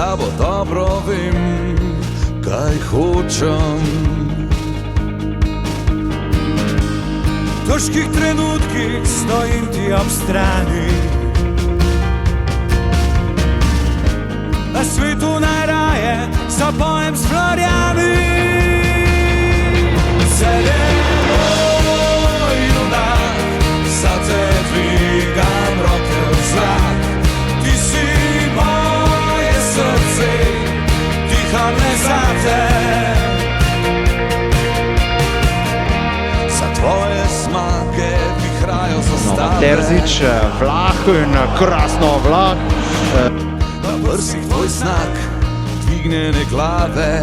tabo dobro vem, kaj hočem. V težkih trenutkih stojim ti ob strani, na svetu najraje zapojem s Florjani. Zeleno junak, za te dvigam roke v zrak. Ti si moje srce, diham le za te. Za tvoje smake vihrajo zastave. Terzič, Vlah in krasno Vlah. Na prsih tvoj znak dvignjene glave.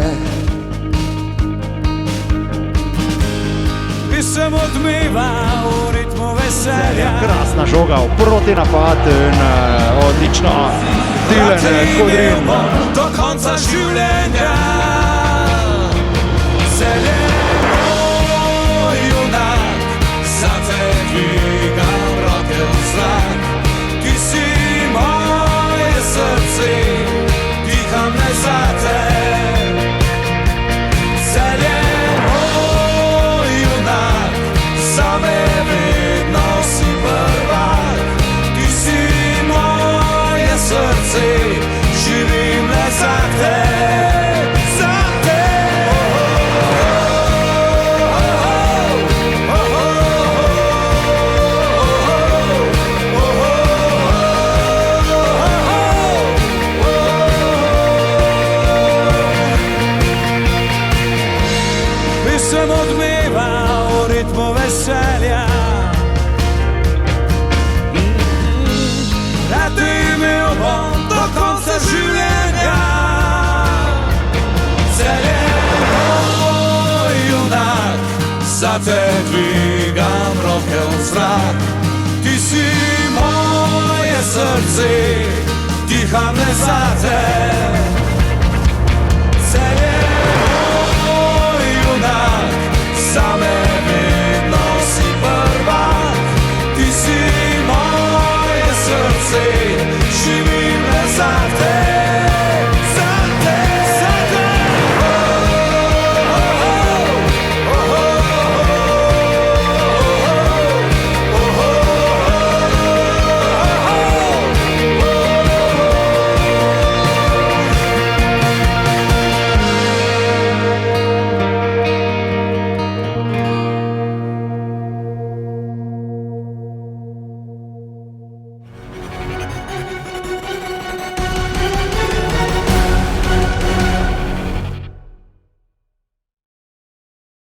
Pisem odmeva v ritmu veselja. Krasna žoga v proti napad in odlično Dylan Kudrin. Do konca življenja. Zeleno junak, za te dvigam roke v zrak. Ti si moje srce, diham le za te. Zeleno junak, zame vedno si prvak. Ti si moje srce, živim le za te. Za te. Pisem odmeva v ritmu veselja. Rad te imel bom do konca življenja. Zeleno junak, za te dvigam roke v zrak. Ti si moje srce, diham le za te.